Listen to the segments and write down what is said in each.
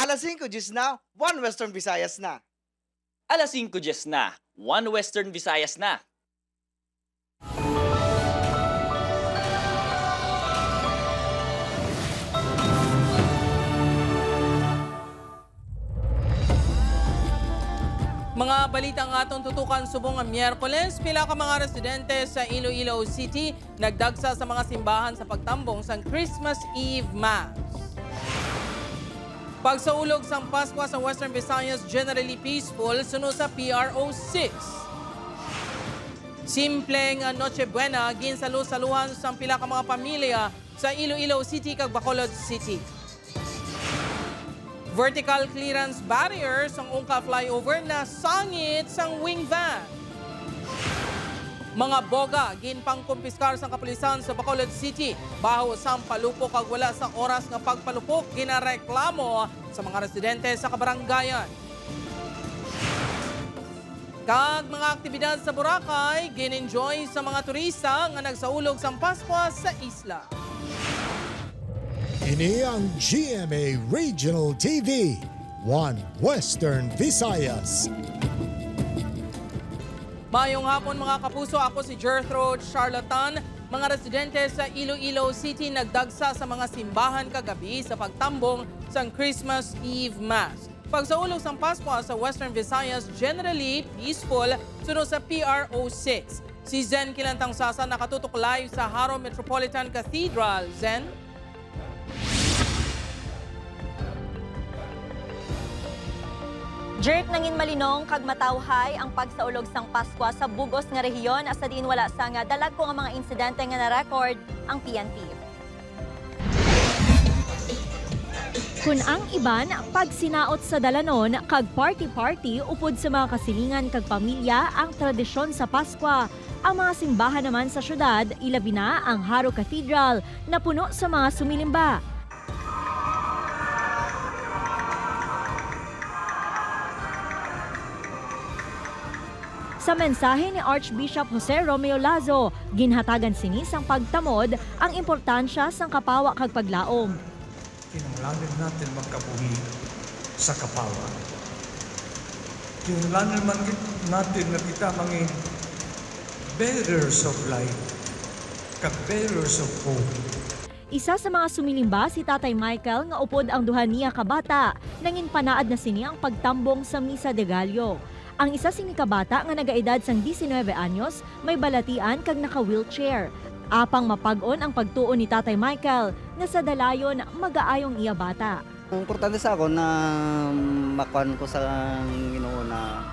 Alas 5 na, 1 Western Visayas na. Alas 5 na, 1 Western Visayas na. Mga balitang atong tutukan subong ang Miyerkules, pila ka mga residente sa Iloilo City nagdagsa sa mga simbahan sa pagtambong sang Christmas Eve Mass. Pagsaulog sang Pasko sa Western Visayas generally peaceful sunod sa PRO 6. Simpleng Noche Buena ginsalu-saluhan sang pila ka mga pamilya sa Iloilo City kag Bacolod City. Vertical clearance barrier sang Ungka flyover na sangit sang wing van. Mga boga ginpangkumpiskar sang kapulisan sa Bacolod City baho sang palupok kag wala sa oras nga pagpalupok ginareklamo sa mga residente sa kabaranggayan. Kag mga aktibidad sa Boracay gin-enjoy sa mga turista nga nagsaulog sang Pasko sa isla. Ini ang GMA Regional TV, 1 Western Visayas. Mayong hapon mga kapuso, ako si Gertrude Charlatan. Mga residente sa Iloilo City nagdagsa sa mga simbahan kagabi sa pagtambong sang Christmas Eve Mass. Pagsaulog sang Pasko sa Western Visayas generally peaceful sunod sa PRO 6. Si Zen Kilantang Sasa nakatutok live sa Haro Metropolitan Cathedral. Zen? Jert nangin malinong kag matawhay ang pagsaulog sang Pasko sa bugos nga rehiyon asa diin wala sa nga dalag ko nga mga insidente nga na-record ang PNP. Kun ang iban, pag sinaot sa dalanon, kag party-party upod sa mga kasilingan kag pamilya ang tradisyon sa Pasko. Ang mga simbahan naman sa syudad, ilabi na ang Haro Cathedral na puno sa mga sumilimba. Sa mensahe ni Archbishop Jose Romeo Lazo, ginhatagan sinis ang pagtamod ang importansya sang kapawa kag paglaom. Kinahanglan natin magkabuhi sa kapawa. Kinahanglan man natin na kita mga bearers of life, kag-bearers of hope. Isa sa mga sumilimba si Tatay Michael nga upod ang duha niya ka bata, nangin panaad na sini ang pagtambong sa Misa de Gallo. Ang isa sini ka bata nga nagaedad sang 19 anyos, may balatian kag naka-wheelchair. Apang mapag-on ang pagtuon ni Tatay Michael nga sa dalayon magaayong iya bata. Ang importante sa ako na makuan ko sa Ginoo na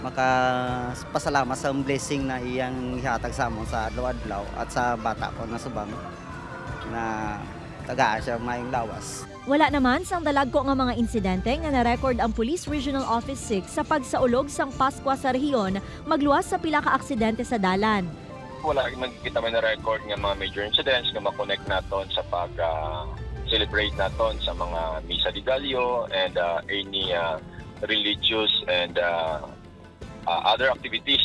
makapasalamat sa blessing na iyang ihatag sa amon sa adlaw-adlaw at sa bata ko na subang na tagaan siya mayong lawas. Wala naman sang dalagko nga mga insidente nga na-record ang Police Regional Office 6 sa pagsaulog sang Pasko sa rehiyon, magluwas sa pila ka aksidente sa dalan. Wala magkita man na record nga mga major incidents nga makonect naton sa pag-celebrate naton sa mga Misa de Gallo and any religious and other activities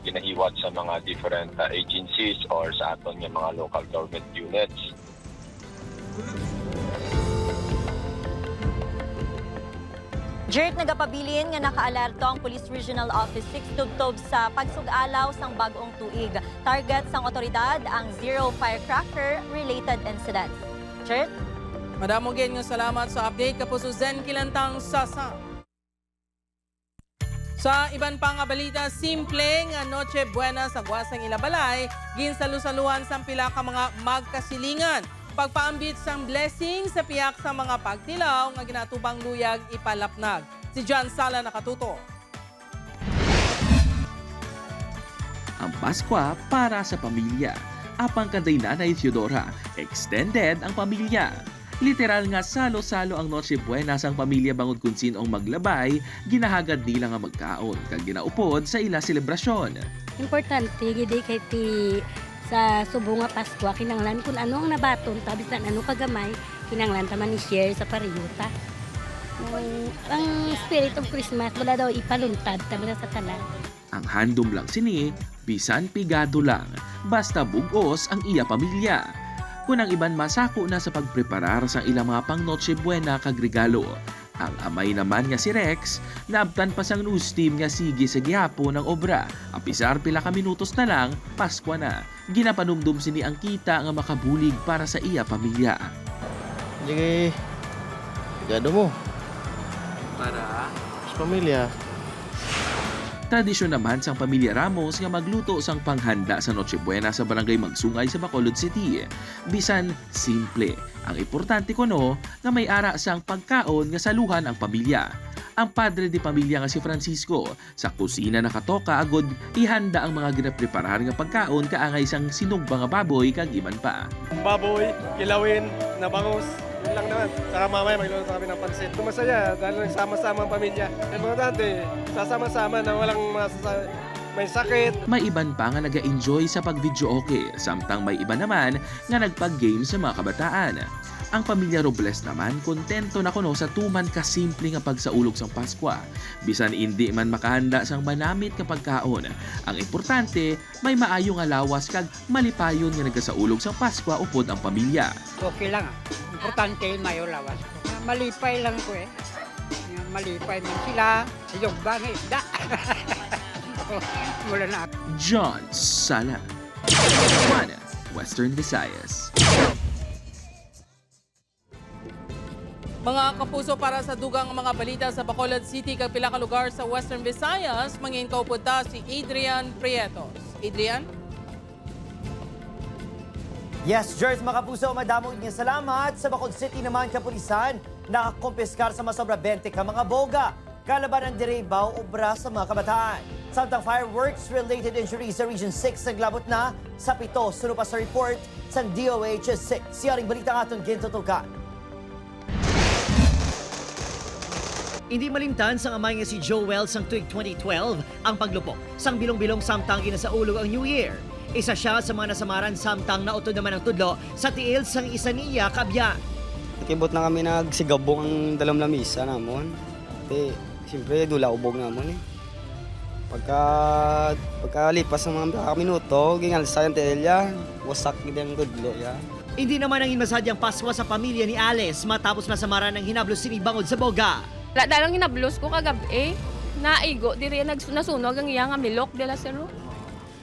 ginahiwat sa mga different agencies or sa aton nga mga local government units. Jert nagapabilin nga nakaalerto ang Police Regional Office 6 tubtob sa pagsug-alaw sang bag-ong tuig. Target sang otoridad ang zero firecracker related incidents. Jert? Madamong nga salamat sa update kapuso Zen Kilantang Sasa. Sa iban pang balita, simpleng Noche Buena sa Guasang Ilabalay, ginsalu-saluhan sa pila ka mga magkasilingan. Pagpaambit sang blessing sa piyak sa mga pagtilaw nga ginatubang luyag ipalapnag. Si John Sala nakatuto. Ang Pasko para sa pamilya. Apang kanday Nanay Theodora, extended ang pamilya. Literal nga salo-salo ang Noche Buena sang pamilya bangod kung sinong maglabay, ginahagad nila nga magkaon kag ginaupod sa ila selebrasyon. Importante gid kay ti sa subong nga Pasko kinanglan kun anong nabaton tabis na ano kagamay kinanglan taman ni share sa pariyuta. Ang spirit of Christmas wala daw ipaluntad tabi sa tanan. Ang handom lang sini, bisan pigado lang, basta bugos ang iya pamilya. Kung ang iban masako na sa pagpreparar sa ilang mga pang Noche Buena kag regalo. Ang amay naman nga si Rex, naabtan pa sang news team nga sige sa gihapon ng obra. Apisar pila ka minutos na lang, Pasko na. Ginapanumdum sini ang kita nga makabulig para sa iya pamilya. Jadi, gado mo. Para? Sa pamilya. Tradisyon naman sang pamilya Ramos nga magluto sang panghanda sa Noche Buena sa barangay Magsungay sa Bacolod City. Bisan simple. Ang importante kuno nga may ara sang pagkaon nga saluhan ang pamilya. Ang padre di pamilya nga si Francisco sa kusina nakatoka agod ihanda ang mga ginapreparar nga pagkaon kaangay sang sinugba nga baboy kag iban pa. Baboy, kilawin, na bangus. Yun lang naman. Saka mamaya magluluto kami ng pansit. Masaya dahil sama-sama ang pamilya. Importante, sasama-sama na walang may sakit. May iban pa nga naga-enjoy sa pag-videoke, samtang may iba naman nga nagpag-game sa mga kabataan. Ang pamilya Robles naman kontento na kuno sa tuman kasimple nga pagsaulog sang Pasko. Bisan hindi man makahanda sang manamit nga pagkaon. Ang importante, may maayo nga lawas kag malipayon nga nagasaulog sang Pasko upod ang pamilya. Okay lang. Importante mayo lawas. Malipay lang ko eh. Malipay man sila. Yung bang isda. Wala na. John Sala, One Western Visayas. Mga kapuso, para sa dugang mga balita sa Bacolod City kag pila ka lugar sa Western Visayas, mangin kaupunta si Adrian Prietos. Adrian? Yes, George, mga kapuso, madamong inyong salamat. Sa Bacolod City naman, kapulisan, nakakumpiskar sa masobra 20 ka mga boga. Kalaban ang direbaw, obra sa mga kabataan. Samtang fireworks-related injuries sa Region 6 naglabot na sa 7. Sunod pa sa report sa DOH-6. Siyaring balita nga itong gintutukan. Hindi malimtan sang amay nga si Joel sang tuig 2012 ang paglupok sang bilong-bilong samtang ginasaulog ang New Year. Isa siya sa mga nasamaran samtang nautod naman ang tudlo sa tiil sang isa niya kabyan. Nakibot na kami nagsigabong ang dalam lamisa namon. Siyempre dula ubog namon eh. Pagkalipas ng mga minuto, gingal sa yung tiil ya, wasak gid tudlo ya. Hindi naman ang inmasadyang Pasko sa pamilya ni Alice matapos masamaran ng hinablos sinibangod sa boga. Dalang hinablos ko kagabi, naigo, diri nasunog ang iyang milok de la Cerro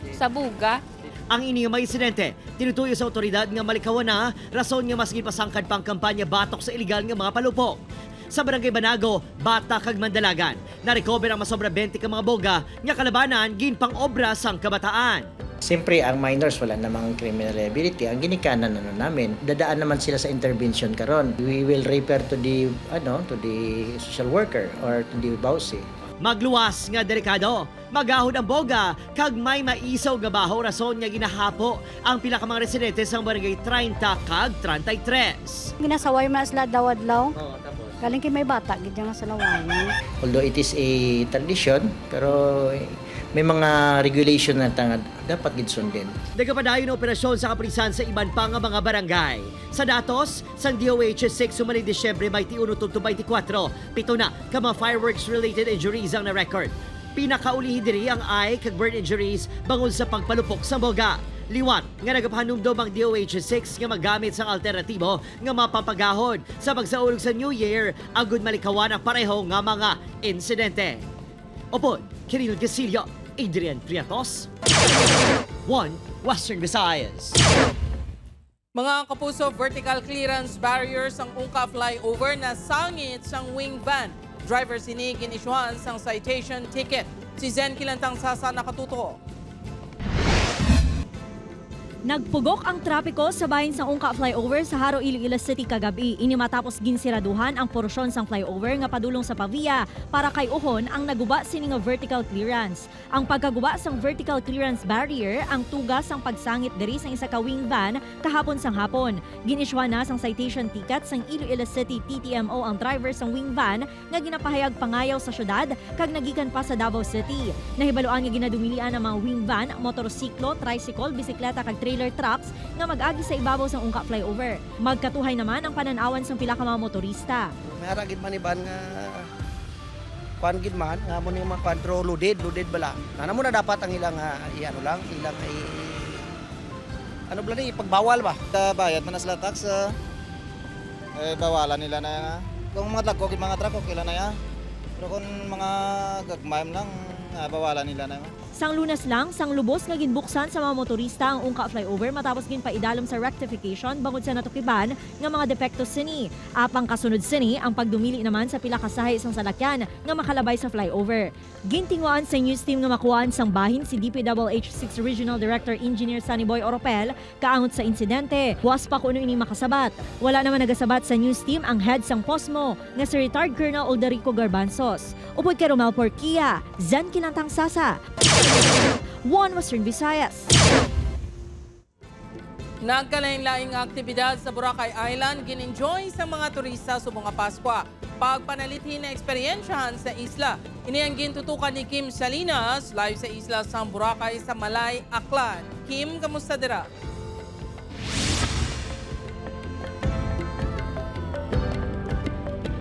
sa buga. Ang ini nga may insidente, tinutuyo sa otoridad nga malikawan na rason nga mas gipasangkad pang kampanya batok sa iligal nga mga palupok. Sa Barangay Banago, Bata kag Mandalagan, na-recover ang masobra 20 ka mga boga nga kalabanan ginpang obra sang kabataan. Siyempre, ang minors wala namang criminal liability. Ang ginikanan namin, dadaan naman sila sa intervention karon. We will refer to the social worker or to the bawsi. Magluwas nga delikado, magahod ang boga, kag may maisaw nga baho rason nga ginahapo ang pila ka mga residente sa barangay 30 kag 33. Ginasaway man sila daw-adlaw. Galing kay may bata, gidya nga sa lawan. Although it is a tradition, pero may mga regulation na dapat gidsundin. Nagapadayon na operasyon sa kapulisan sa iban pa nga mga barangay. Sa datos, sang DOH-6 sumaling Disyembre 21 to 24, 7 na ka mga fireworks-related injuries ang na-record. Pinakaulihi diri ang eye kag burn injuries bangod sa pagpalupok sa boga. Liwat nga nagapahanumdom ang DOH-6 nga magamit sang alternatibo nga mapapagahod sa pagsaulog sa New Year agud malikawan ang pareho nga mga insidente. Opod, Kiril Gasilio, Adrian Prietos, One Western Visayas. Mga kapuso, vertical clearance barriers ang Ungka flyover na sangit sang wing van. Driver sini ginisyuhan sang citation ticket. Si Zen Kilantang Sasa nakatuto. Nagpugok ang trapiko sa bahin sa Ungka flyover sa Haro, Iloilo City kagabi. Ini matapos ginsiraduhan ang porsyon sang flyover nga padulong sa Pavia para kay uhon ang naguba sini nga vertical clearance. Ang pagkaguba sang vertical clearance barrier ang tugas sang pagsangit diri sang isa ka wing van kahapon sang hapon. Ginisyuhan na sang citation ticket sang Iloilo City TTMO ang driver sang wing van nga ginapahayag pangayaw sa syudad kag nagikan pa sa Davao City. Nahibaluan nga ginadumilian ang mga wing van, motorsiklo, tricycle, bisikleta kag trailer trucks nga mag-agi sa ibabaw sang Ungka flyover. Magkatuhay naman ang pananawan sang pila ka mga motorista. May haragid man iban nga kuan gid man nga mo ni mga kontro loaded bala. Nana mo na dapat ang ilang ilang ano ba ni pagbawal ba? Bayad man na sila tax, bawalan nila na. Kung mga truck, okay lang na yan. Pero kung mga gagmayam lang, bawalan nila na. Sang Lunes lang, sang lubos nga ginbuksan sa mga motorista ang Ungka flyover matapos ginpaidalom sa rectification bangod sa natukiban nga mga depekto sini. Apang kasunod sini ang pagdumili naman sa pila kasahay isang salakyan nga makalabay sa flyover. Gintinguan sa news team nga makuhaan sang bahin si DPWH 6 Regional Director Engineer Sunnyboy Oropel kaangot sa insidente. Huwas pa kuno ini makasabat. Wala naman nagasabat sa news team ang head sang POSMO nga si retired Colonel Oderico Garbanzos. Upod kay Romel Porquia, Zen Kinantang Sasa. One Western Visayas. Nagkalain-laing aktibidad sa Boracay Island gin-enjoy sa mga turista subong nga Pasko. Pagpanalitin na eksperyensyahan sa isla. Ini ang gintutukan ni Kim Salinas live sa isla sa Boracay sa Malay, Aklan. Kim, kamusta dira?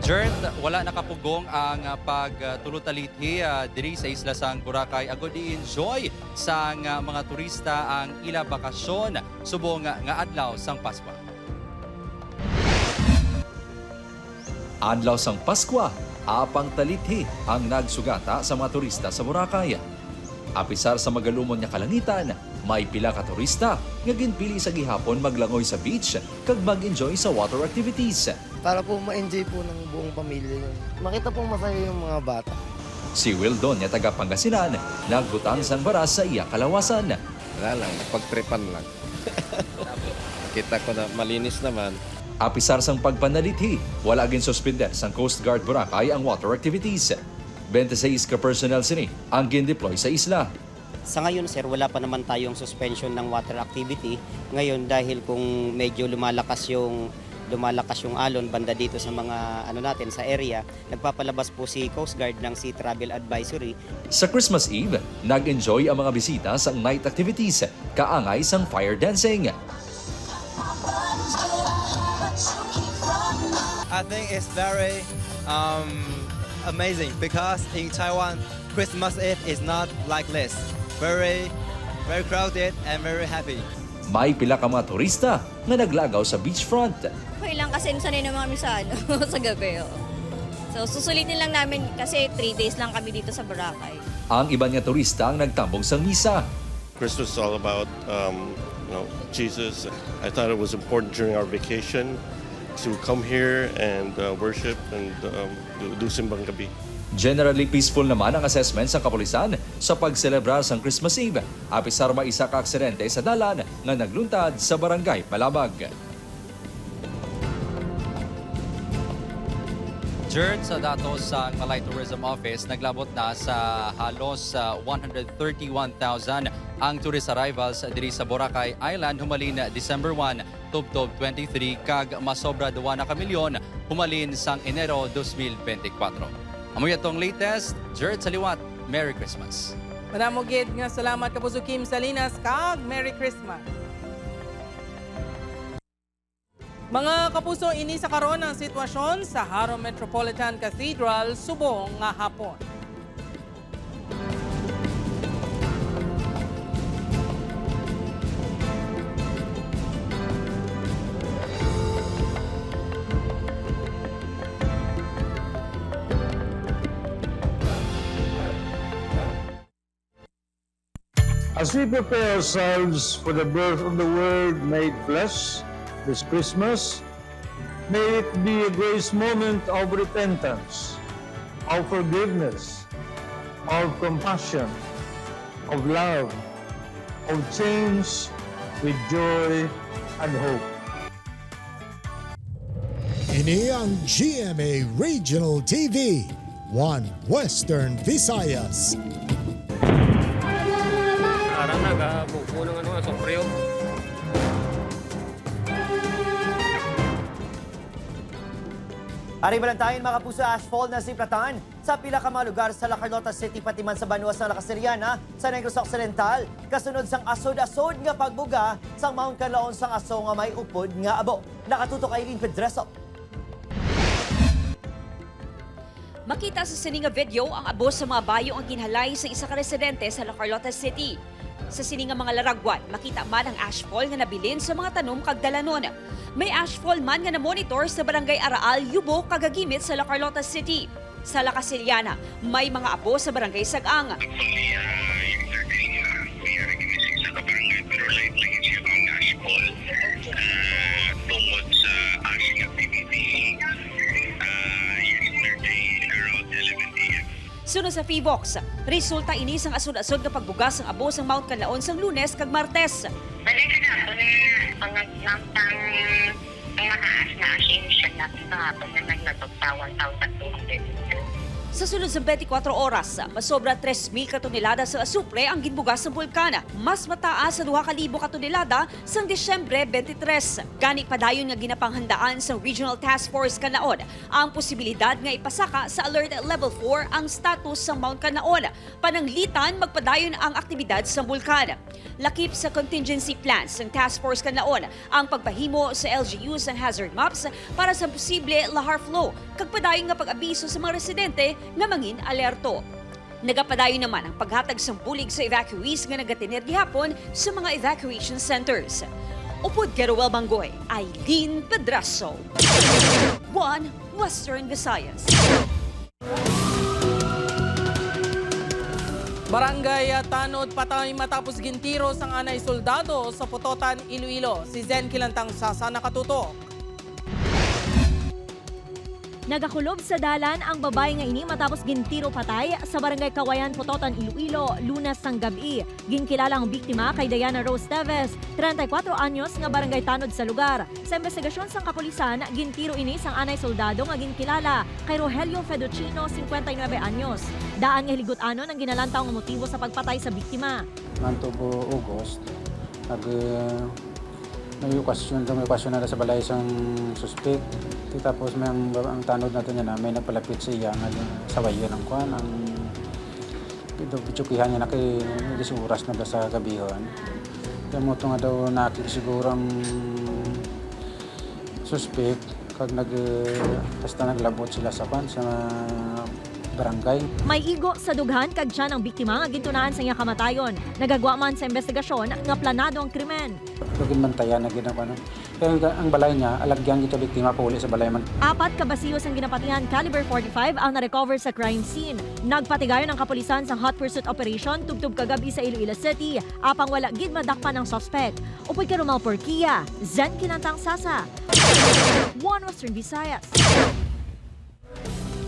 Jert, wala nakapugong ang pagtulutalithi diri sa isla sang Boracay. Agod i-enjoy sang mga turista ang ila bakasyon subong nga adlaw sang Pasko. Adlaw sang Pasko, apang talithi ang nagsugata sa mga turista sa Boracay. Apisar sa magalumon nga kalangitan, may pila ka turista nga ginpili sa gihapon maglangoy sa beach kag mag-enjoy sa water activities. Para po ma-enjoy po ng buong pamilya yun. Makita pong masaya yung mga bata. Si Wildon nga taga Pangasinan, nagbutang sang baras sa iya kalawasan. Wala lang, pagtripan lang. Kita ko na malinis naman. Apisar sang pagpanalithi, wala gin suspender sang Coast Guard Boracay ang water activities. 26 ka personnel sini ang gin-deploy sa isla. Sa ngayon sir, wala pa naman tayong suspension ng water activity. Ngayon dahil kung medyo lumalakas yung alon banda dito sa mga natin sa area, nagpapalabas po si Coast Guard ng Sea Travel Advisory. Sa Christmas Eve, nag-enjoy ang mga bisita sa night activities, kaangay sang fire dancing. I think it's very amazing because in Taiwan, Christmas Eve is not like this. Very crowded and very happy. May pila ka mga turista na naglagaw sa beachfront. Okay lang kasi sanay naman kami sa, sa gabi. So susulitin lang namin kasi 3 days lang kami dito sa Boracay. Ang iba nga turista ang nagtambong sa misa. Christmas is all about Jesus. I thought it was important during our vacation to come here and worship and do simbang gabi. Generally peaceful naman ang assessment sa kapulisan sa pagselebrar sang Christmas Eve. Apisar maisa ka aksidente sa dalan nga nagluntad sa Barangay Palabag. Jert, sa datos sa Malay Tourism Office, naglabot na sa halos 131,000 ang tourist arrivals diri sa Boracay Island humalin December 1, tubtob 23 kag masobra 2 na kamilyon humalin sang Enero 2024. Amoy atong latest, Jert sa liwat. Merry Christmas. Manamugid nga salamat kapuso Kim Salinas kag Merry Christmas. Mga kapuso, ini sa karon ang sitwasyon sa Haro Metropolitan Cathedral subong nga hapon. As we prepare ourselves for the birth of the Word made flesh this Christmas, may it be a grace moment of repentance, of forgiveness, of compassion, of love, of change with joy and hope. Ini ang GMA Regional TV, One Western Visayas. Parang nagabuko ng asombryo. Ari balantayin mga kapuso, ashfall na simplatan sa pila ka mga lugar sa La Carlota City pati man sa Banuas ng Lakasiriana sa Negros Occidental. Kasunod sang asod-asod nga pagbuga sang Mount Canlaon sang aso nga may upod nga abo. Nakatutok kay Lynn Pedreso. Makita sa sining nga video ang abos sa mga bayo ang ginhalay sa isa ka residente sa La Carlota City. Sa sininga mga laragwan, makita man ang ashfall nga nabilin sa mga tanom kag dalanon. May ashfall man nga na-monitor sa Barangay Araal, Yubo, kagagimit sa La Carlota City. Sa La Casiliana, may mga abo sa Barangay Sagang. Sunod sa Fivox, resulta ini sang asod-asod nga pagbugas ng abo sa Mount Canlaon sang Lunes kag Martes. Balik ka na, kung nagnampang ang mataas na ascension natin kahapon na naglatagtawan 1,200. Sa sunod sa 24 oras, masobra 3,000 katonelada sa asupre ang ginbugas sa bulkan. Mas mataas sa 2,000 katonelada sa Disyembre 23. Gani padayon nga ginapanghandaan sa Regional Task Force Canlaon ang posibilidad nga ipasaka sa Alert Level 4 ang status sa Mount Canlaon. Pananglitan magpadayon ang aktibidad sa bulkan. Lakip sa contingency plans ng Task Force Canlaon ang pagpahimo sa LGUs ng hazard maps para sa posible lahar flow kag padayon nga pag-abiso sa mga residente nga mangin alerto. Nagapadayon naman ang paghatag sang bulig sa evacuees nga nagatiner gihapon sa mga evacuation centers. Upod Geruel Bangoy, Aileen Pedraso. One Western Visayas. Barangay Tanod patay matapos gintiro sang anay soldado sa Putotan, Iloilo. Si Zen Kilantang Sasa nakatutok. Nagakulob sa dalan ang babae nga ini matapos gintiro patay sa Barangay Kawayan, Putotan, Iloilo, Lunes sang gabi. Ginkilala ang biktima kay Diana Rose Teves, 34 anyos nga barangay tanod sa lugar. Sa investigasyon sang kapulisan, gintiro ini sang anay soldado nga ginkilala kay Rogelio Feduchino, 59 anyos. Daan nga hiligot-anon ang ginalantaw nga motibo sa pagpatay sa biktima. Mantubo August, may okasyon na sa balay isang suspect. Tapos may ang tanod natin niya na may nagpalapit sa iya nga sawayan ng kwan. Ang pitsukihan niya na kay oras na ba sa gabihon. Kaya mo ito nga daw siguro ang suspect kag basta naglabot sila sa kwan sa barangay. May igo sa dughan kag siya ng biktima nga gintunaan sa iya kamatayon. Nagagwa man sa investigasyon nga planado ang krimen. Lugin man taya na ginawa no. Kaya ang balay niya, alagyan ito biktima pauli sa balay man. 4 kabasiyos ang ginapatihan caliber 45 ang na-recover sa crime scene. Nagpatigayon ang kapulisan sa hot pursuit operation tubtub kagabi sa Iloilo City. Apang wala gid madakpan ang suspect. Upoy ka Romel Porquia, Zen Kilantang Sasa. One Western Visayas.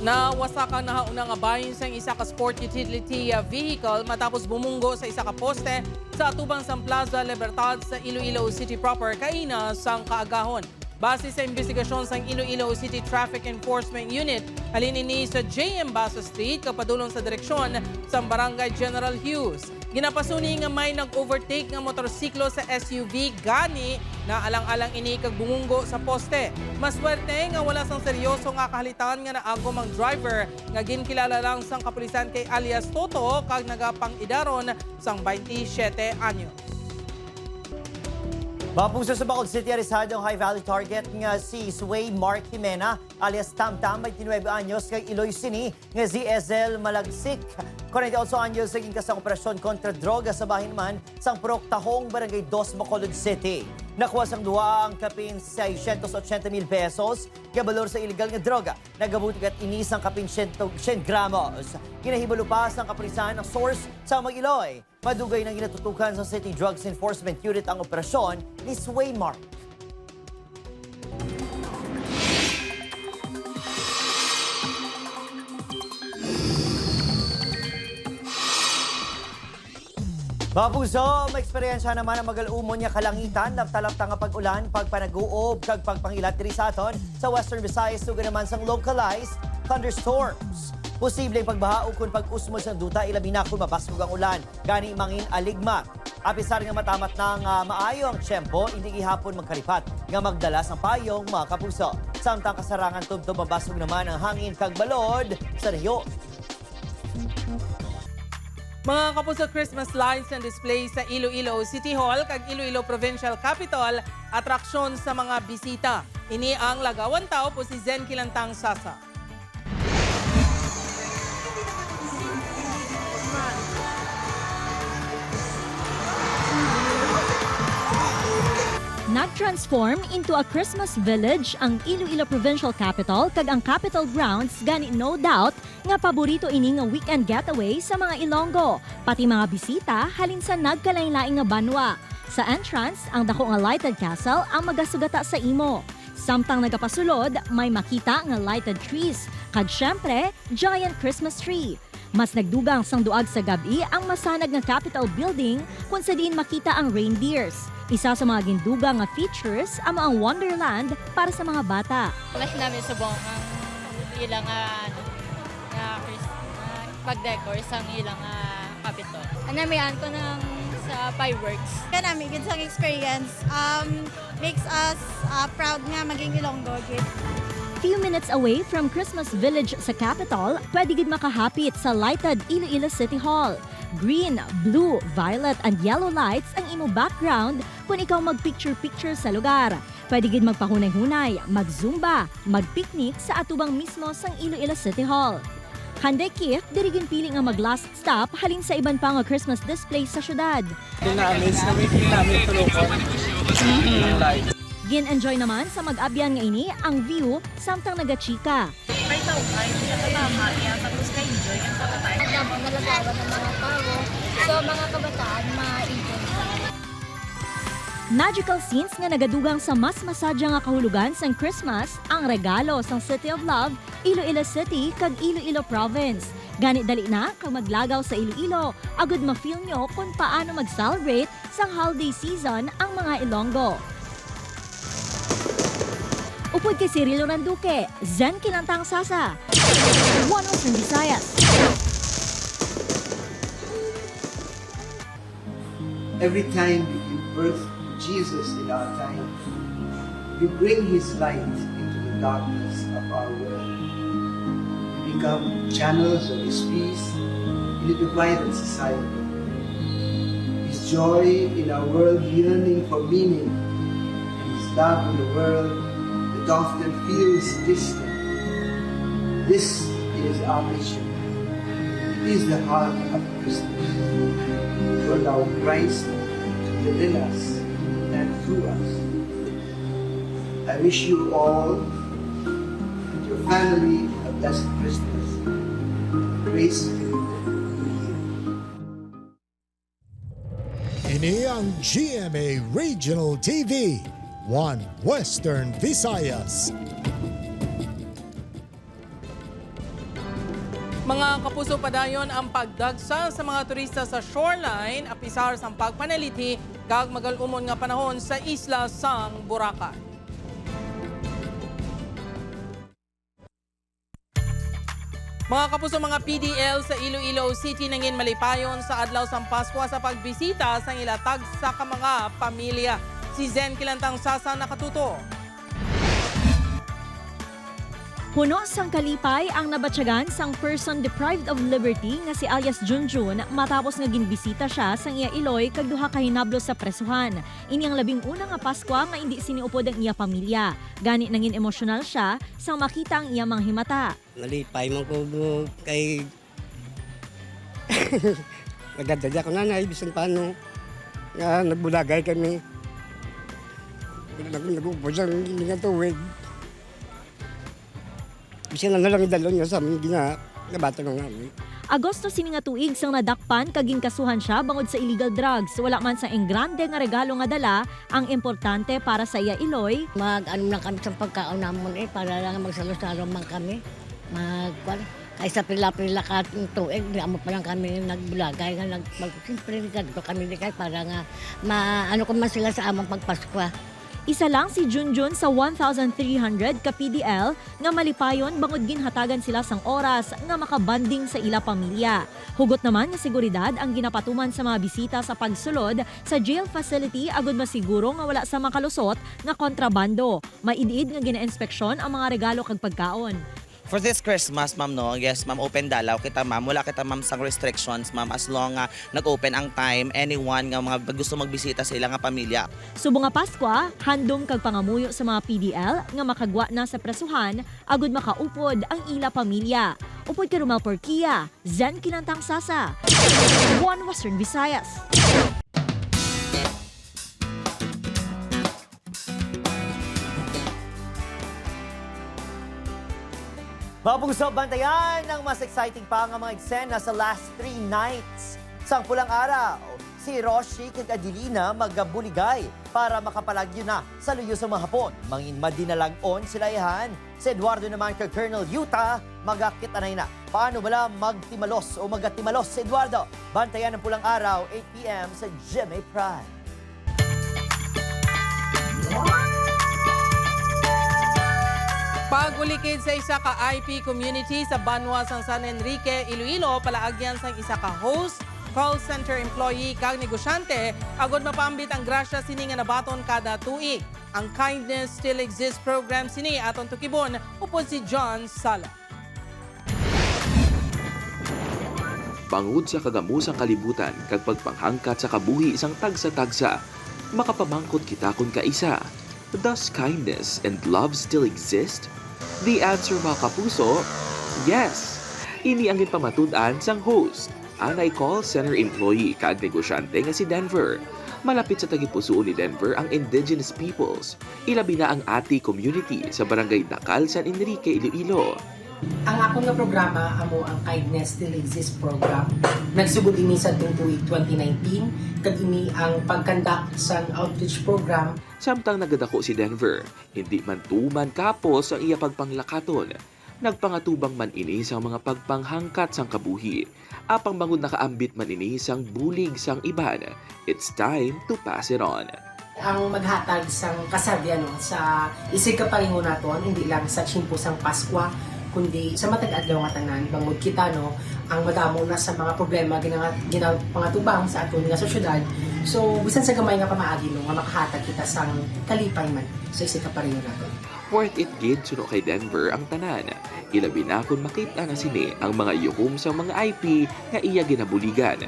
Nawasakan na hauna nga bahin sa isa ka sport utility vehicle matapos bumunggo sa isa ka poste sa atubang sang Plaza Libertad sa Iloilo City proper kaina sang kaagahon. Base sa investigasyon sang Iloilo City Traffic Enforcement Unit, halin ini sa JM Basa Street kapadulong sa direksyon sa Barangay General Hughes. Ginapasuni nga may nag-overtake nga motorsiklo sa SUV gani na alang-alang ini kag bumunggo sa poste. Maswerte nga wala sang seryoso nga kahalitan nga naagom ang driver nga ginkilala lang sang kapulisan kay alias Toto kag nagapang-idaron sang 27 anyo. Mapuso sa Bacolod City, arisado ang high-value target nga si Sway Mark Jimena alias Tam Tam, 29 anyos, kay Iloy Cini nga si Ezel Malagsik. 48 anyos, naging kasang operasyon kontra droga sa bahin man sang Purok Tahong, Barangay 2, Bacolod City. Nakuha sang duwa ang kapin 680,000 pesos, gabalor sa illegal nga droga. Nagabuti at inisang kapin 100 gramos. Kinahibalo pa sang kapulisan ng source sa Mag-Iloy. Madugay na ginatutukan sa City Drugs Enforcement Unit ang operasyon ni Sway Mark. Mapuso, may eksperyensya naman ang mag-alumon niya kalangitan, lapta-lapta nga pag-ulan, pagpanag-uob, kag pagpangilat diri sa aton sa Western Visayas, tuga naman sang localized thunderstorms. Posibleng pagbaha kung pag-usmol sa duta, ilabi na kung mapasok ang ulan, gani mangin aligma. Apisar nga matamat na nga maayo ang tiyempo, hindi gihapon magkaripat nga magdalas ang payong mga kapuso. Samtang kasarangan tubtob mabasog naman ang hangin kag balod sa Rio. Mga kapuso, Christmas lights and displays sa Iloilo City Hall kag Iloilo Provincial Capital, atraksyon sa mga bisita. Ini ang lagawan tao po si Zen Kilantang Sasa. Nag-transform into a Christmas village ang Iloilo Provincial Capital kag ang Capitol Grounds gani no doubt nga paborito ini nga weekend getaway sa mga Ilonggo, pati mga bisita halin sa nagkalain-laing nga banwa. Sa entrance, ang dako nga lighted castle ang magasugata sa imo. Samtang nagapasulod, may makita nga lighted trees, kag syempre, giant Christmas tree. Mas nagdugang sang duag sa gabi ang masanag nga Capitol Building kung sa diin makita ang reindeers. Isa sa mga gindugang nga features ang mga Wonderland para sa mga bata. Mas namin subong ang ilang pag-decor sa ilang Capitol. Anamihan ko ng sa fireworks. Kaya namin, good sang experience. Makes us proud nga maging Ilonggo. Few minutes away from Christmas Village sa Capitol, pwede gid makahapit sa lighted Iloilo City Hall. Green, blue, violet, and yellow lights ang imo background kung ikaw mag-picture-picture sa lugar. Pwede gid magpahunay-hunay, mag-zumba, mag-picnic sa atubang mismo sang Iloilo City Hall. Handay Kit, dirigin pili nga mag-last stop halin sa iban pa nga Christmas display sa syudad. Dinamis na may namin tulokon. Gin-enjoy naman sa mag-abyan nga ini ang view samtang nagachika. May taumay, siya kasama niya, tapos na-enjoy ang kabataan. Ang nalagawan ng mga tao, so mga kabataan ma-enjoy. Magical scenes nga nagadugang sa mas masadya nga kahulugan sang Christmas ang regalo sang City of Love, Iloilo City kag Iloilo Province. Gani dali na kag maglagaw sa Iloilo, agud ma-feel nyo kung paano mag-celebrate sang holiday season ang mga Ilonggo. Upod kay Cirilo Randuque, Zen Kinantang Sasa, One Western Visayas. Every time we give birth to Jesus in our time, we bring His light into the darkness of our world. We become channels of His peace in a divided society. His joy in our world yearning for meaning, and His love in the world that often feels distant. This is our mission. It is the heart of Christmas, to allow Christ to live in us and through us. I wish you all and your family a blessed Christmas. Praise be to you. Ini ang GMA Regional TV, One Western Visayas. Mga kapuso, padayon ang pagdagsa sa mga turista sa shoreline, apisar sa pagpanaliti kag magalumon nga panahon sa isla sang Boracay. Mga kapuso, mga PDL sa Iloilo City nangin malipayon sa adlaw sang Pasko sa pagbisita sang ilatag sa mga pamilya. Si Zen Kilantang Sasa nakatuto. Puno sang kalipay ang nabatyagan sang person deprived of liberty nga si alias Junjun matapos nga ginbisita siya sang iya iloy kag duha ka hinablo sa presuhan. Ini ang labing una nga Pasko nga hindi siniupod ang iya pamilya. Gani nangin emosyonal siya sang makita ang iya mga himata. Nalipay man ko kay nagdadya ko na ibisan paano nga nagbulagay kami. Nag-upod ang nga tuwid. Bisa na lang idalon niya sa aming ginabata ng namin. Agosto sini nga tuig sang nadakpan kaging kasuhan siya bangod sa illegal drugs. Wala man sa engrande nga regalo nga dala ang importante para sa iya iloy. Mag-ano lang kami sa pagkaon namon para lang magsalo-salo man kami. Kaysa pila-pila ka tuig, di amo pa lang kami nagbulagay nga siyempre nagdito kami di kay para nga maano ko man sila sa among pagpaskwa. Isa lang si Junjun sa 1,300 ka PDL nga malipayon bangod ginhatagan sila sang oras nga makabanding sa ila pamilya. Hugot naman nga seguridad ang ginapatuman sa mga bisita sa pagsulod sa jail facility agud masiguro nga wala sa makalusot nga kontrabando. Maidiid nga gina-inspeksyon ang mga regalo kag pagkaon. For this Christmas, ma'am, no? Yes, ma'am, open dalaw kita, ma'am. Wala kita, ma'am, sang restrictions, ma'am. As long nga nag-open ang time, anyone nga mga gusto magbisita sa ilang pamilya. Subong nga Pasko, handom kag pangamuyo sa mga PDL nga makagwa na sa presuhan, agud makaupod ang ila pamilya. Upod kay Romel Porquia, Zen Kinantang Sasa, One Western Visayas. Mapuso, bantayan ng mas exciting pa ang mga eksena sa last 3 nights. Sang pulang araw, si Roshi kag Adelina magabuligay para makapalagyo na sa luyo sa mga Hapon. Mangin madinalag-on sila ihan. Si Eduardo naman kag Colonel Yuta magakit-anay na. Paano wala magtimalos o magatimalos si Eduardo? Bantayan ng pulang araw, 8 p.m. sa GMA Prime. Pagulikid sa isa ka IP community sa Banwa sang San Enrique, Iloilo, palaagyan sang isa ka host, call center employee kag negosyante agod mapambit ang grasya sini nga nabaton kada tuig. Ang Kindness Still Exists program sini aton tukibon upod si John Sala. Bangod sa kagamusang kalibutan kag pagpanghangkat sa kabuhi isang tagsa-tagsa, makapamangkot kita kun kaisa. Does kindness and love still exist? The answer, mga kapuso, yes. Ini ang ginpamatud-an sang host, anay call center employee kag negosyante nga si Denver. Malapit sa tagipusoon ni Denver ang indigenous peoples, ilabi na ang Ati community sa barangay Dakal, San Enrique, Iloilo. Ang akong nga programa amo ang Kindness Still Exists program. Nagsugod ini sa tuig 2019 kag ini ang pagkandak sa outreach program. Samtang nagadako si Denver, hindi man tuman kapos ang iya pagpanglakaton. Nagpangatubang man ini sa mga pagpanghangkat sang kabuhi. Apang bangod nakaambit man ini sang bulig sang iban. It's time to pass it on. Ang maghatag sang kasabihan sa isig kaparingo naton, hindi lang sa tsimpo sang Paskwa, kundi sa matag-adlaw nga tanan, bangod kita ang madamo na sa mga problema ginapangatubang sa aton nga sosyedad. So bisan sa gamay nga pamaagi nga makahatag kita sang kalipay man sa isig kaparingo naton. Worth it gid suno kay Denver ang tanan. Ilabi na kung makita na sini ang mga yukom sa mga IP nga iya ginabuligan.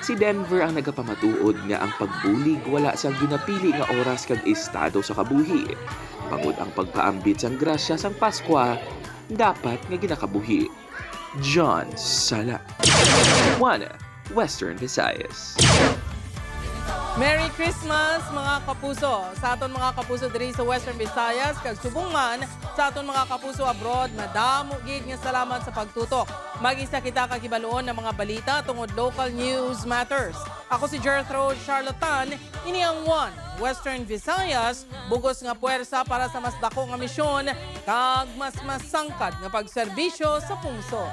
Si Denver ang nagapamatuod nga ang pagbulig wala sa ginapili nga oras kag estado sa kabuhi. Bangod ang pagpaambit sang grasya sang Paskwa, dapat nga ginakabuhi. John Sala. 1 Western Visayas. Merry Christmas mga kapuso! Sa aton mga kapuso diri sa Western Visayas, kag subong man sa aton mga kapuso abroad, madamo gid nga salamat sa pagtutok. Mag-isa kita kakibaluon ng mga balita tungod local news matters. Ako si Gertrude Charlatan, ini ang 1 Western Visayas, bugos nga puwersa para sa mas dako nga misyon, kag mas masangkad nga pagserbisyo sa pungso.